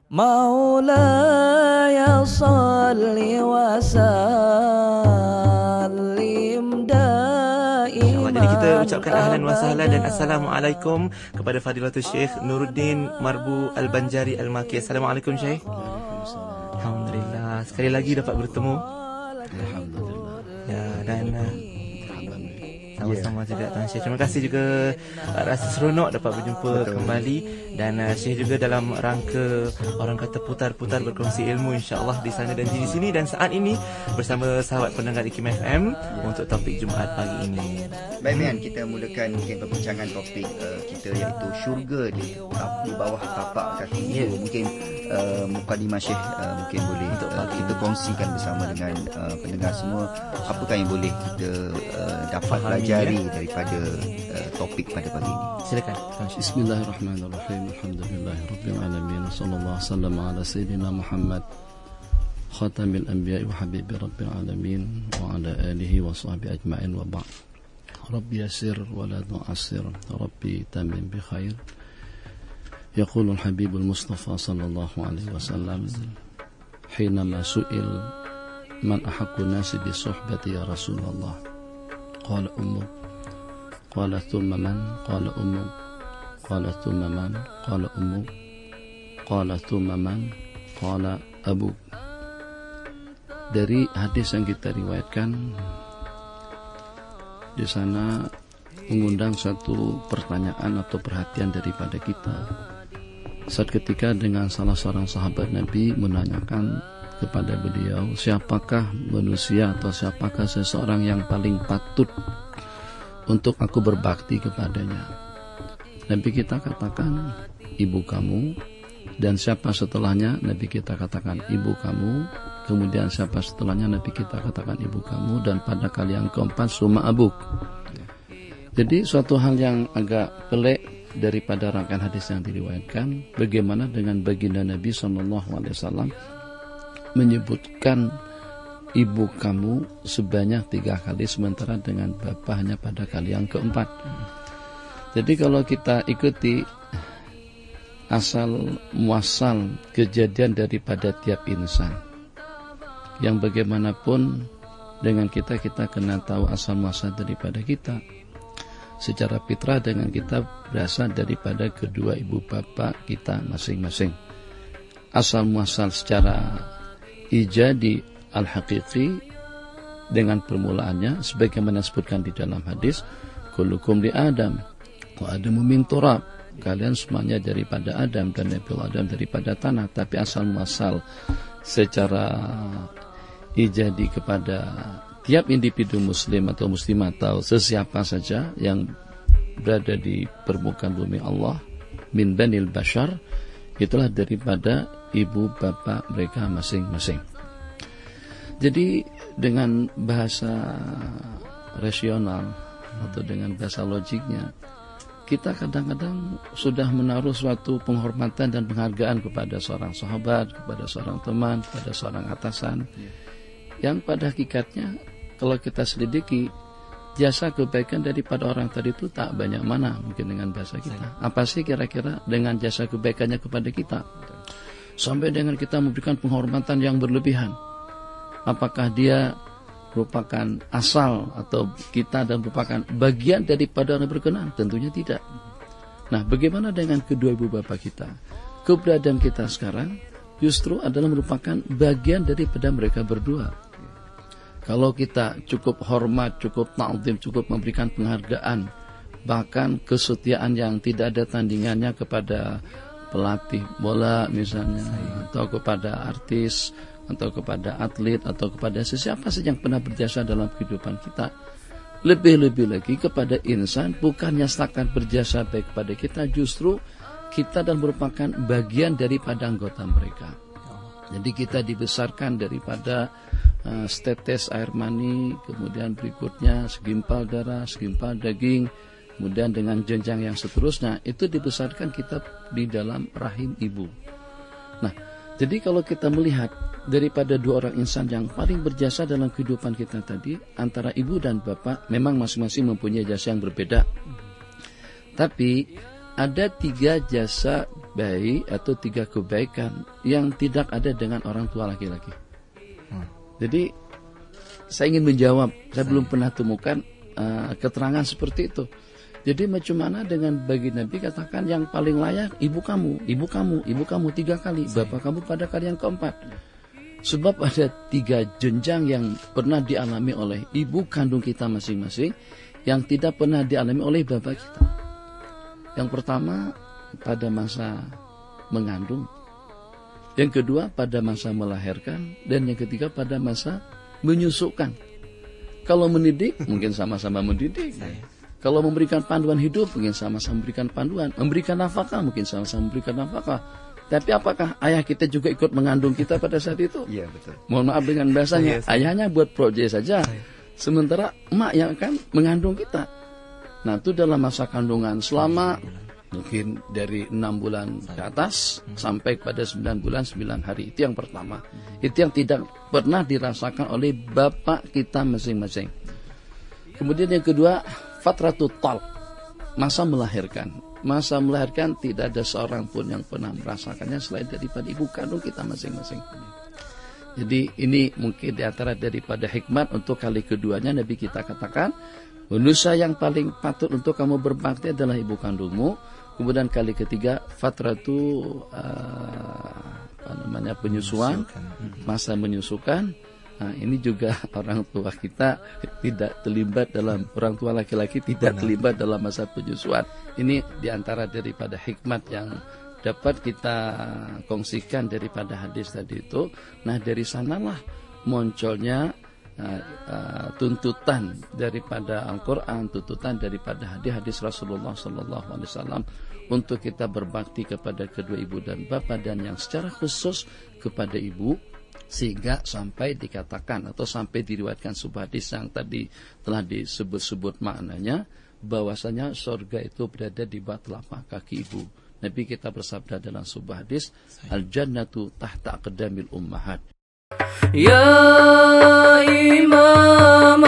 مولاي صل وسلم دائما. Jadi kita ucapkan ahlan wa sahlan dan assalamualaikum kepada Fadilatul Syekh Nuruddin Marbu Al-Banjari Al-Maki. Assalamualaikum Syekh. Alhamdulillah sekali lagi dapat bertemu. Alhamdulillah. Ya, dan sama-sama juga Tuan Syekh. Terima kasih juga, rasa seronok dapat berjumpa kembali. Dan Syekh juga dalam rangka orang kata putar-putar berkongsi ilmu, insya-Allah di sana dan di sini. Dan saat ini bersama sahabat pendengar IKIM FM untuk topik Jumaat pagi ini. Baik Mian, kita mulakan mungkin perbincangan topik kita iaitu syurga di bawah tapak kaki. Mungkin mukadimah Syekh mungkin boleh kita kongsikan bersama dengan pendengar semua apakah yang boleh kita dapat pelajari daripada topik pada pagi ini. Silakan. Bismillahirrahmanirrahim. Alhamdulillahirabbil alamin. Sallallahu wasallam ala sayyidina Muhammad khatamil anbiya'i wa habibi rabbil alamin wa ala alihi wa sahbihi ajma'in wa ba'd. Rabbi yassir wa la tu'assir. Rabbi tamim bi khair. يقول الحبيب المصطفى صلى الله عليه وسلم حينما سئل من أحق الناس بصحبتي يا رسول الله قال أمك قال ثم من قال أمك قال ثم من قال أمك قال ثم من قال أبوك. Dari hadis yang kita riwayatkan di sana mengundang satu pertanyaan atau perhatian daripada kita. Saat ketika dengan salah seorang sahabat Nabi menanyakan kepada beliau, siapakah manusia atau siapakah seseorang yang paling patut untuk aku berbakti kepadanya. Nabi kita katakan ibu kamu, dan siapa setelahnya Nabi kita katakan ibu kamu, kemudian siapa setelahnya Nabi kita katakan ibu kamu, dan pada kali yang keempat summa abuk. Jadi suatu hal yang agak pelik daripada rangkaian hadis yang diriwayatkan, bagaimana dengan baginda Nabi SAW menyebutkan ibu kamu sebanyak 3 kali, sementara dengan bapak hanya pada kali yang keempat. Jadi kalau kita ikuti asal muasal kejadian daripada tiap insan, yang bagaimanapun dengan kita kena tahu asal muasal daripada kita. Secara fitrah dengan kita berasal daripada kedua ibu bapak kita masing-masing. Asal muasal secara ijadi al-haqiqi dengan permulaannya sebagaimana disebutkan di dalam hadis, kullukum li Adam wa Adamu min turab. Kalian semuanya daripada Adam dan Nabi Adam daripada tanah. Tapi asal muasal secara ijadi kepada tiap individu muslim atau muslimah atau sesiapa saja yang berada di permukaan bumi Allah min banil bashar, itulah daripada ibu bapak mereka masing-masing. Jadi dengan bahasa rasional atau dengan bahasa logiknya, kita kadang-kadang sudah menaruh suatu penghormatan dan penghargaan kepada seorang sahabat, kepada seorang teman, kepada seorang atasan, yang pada hakikatnya kalau kita selidiki, jasa kebaikan daripada orang tadi itu tak banyak mana mungkin dengan bahasa kita. Apa sih kira-kira dengan jasa kebaikannya kepada kita? Sampai dengan kita memberikan penghormatan yang berlebihan. Apakah dia merupakan asal atau kita dan merupakan bagian daripada orang berkenan? Tentunya tidak. Nah, bagaimana dengan kedua ibu bapak kita? Keberadaan kita sekarang justru adalah merupakan bagian daripada mereka berdua. Kalau kita cukup hormat, cukup ta'zim, cukup memberikan penghargaan, bahkan kesetiaan yang tidak ada tandingannya kepada pelatih bola misalnya, atau kepada artis, atau kepada atlet, atau kepada sesiapa saja yang pernah berjasa dalam kehidupan kita. Lebih-lebih lagi kepada insan, bukannya setakat berjasa baik kepada kita, justru kita dan merupakan bagian daripada anggota mereka. Jadi kita dibesarkan daripada setetes air mani, kemudian berikutnya segimpal darah, segimpal daging, kemudian dengan jenjang yang seterusnya, itu dibesarkan kita di dalam rahim ibu. Nah, jadi kalau kita melihat daripada dua orang insan yang paling berjasa dalam kehidupan kita tadi, antara ibu dan bapak memang masing-masing mempunyai jasa yang berbeda. Tapi ada 3 jasa baik atau 3 kebaikan yang tidak ada dengan orang tua laki-laki. Jadi saya ingin menjawab, saya belum pernah temukan keterangan seperti itu. Jadi macam mana dengan bagi Nabi katakan yang paling layak ibu kamu 3 kali, bapak kamu pada kali yang keempat. Sebab ada 3 jenjang yang pernah dialami oleh ibu kandung kita masing-masing yang tidak pernah dialami oleh bapak kita. Yang pertama pada masa mengandung, yang kedua pada masa melahirkan, dan yang ketiga pada masa menyusukan. Kalau mendidik mungkin sama-sama mendidik. Kalau memberikan panduan hidup mungkin sama-sama memberikan panduan, memberikan nafkah mungkin sama-sama memberikan nafkah. Tapi apakah ayah kita juga ikut mengandung kita pada saat itu? Iya, betul. Mohon maaf dengan bahasanya, ayahnya buat proyek saja. Sementara emak yang akan mengandung kita. Nah, itu dalam masa kandungan selama mungkin dari 6 bulan ke atas sampai pada 9 bulan 9 hari. Itu yang pertama. Itu yang tidak pernah dirasakan oleh bapak kita masing-masing. Kemudian yang kedua, fatratul talq, masa melahirkan. Masa melahirkan tidak ada seorang pun yang pernah merasakannya selain daripada ibu kandung kita masing-masing. Jadi ini mungkin diantara daripada hikmat untuk kali keduanya Nabi kita katakan, manusia yang paling patut untuk kamu berbakti adalah ibu kandungmu. Kemudian kali ketiga fatratu penyusuan, masa menyusukan. Nah, ini juga orang tua kita tidak terlibat dalam, orang tua laki-laki tidak terlibat dalam masa penyusuan. Ini diantara daripada hikmat yang dapat kita kongsikan daripada hadis tadi itu. Nah, dari sanalah munculnya tuntutan daripada Al-Quran, tuntutan daripada hadis Rasulullah SAW untuk kita berbakti kepada kedua ibu dan bapa, dan yang secara khusus kepada ibu, sehingga sampai dikatakan atau sampai diriwayatkan sebuah hadis yang tadi telah disebut-sebut maknanya, bahwasanya surga itu berada di bawah telapak kaki ibu. Nabi kita bersabda dalam sebuah hadis, al-jannatu tahta aqdamil ummahat. Ya Imam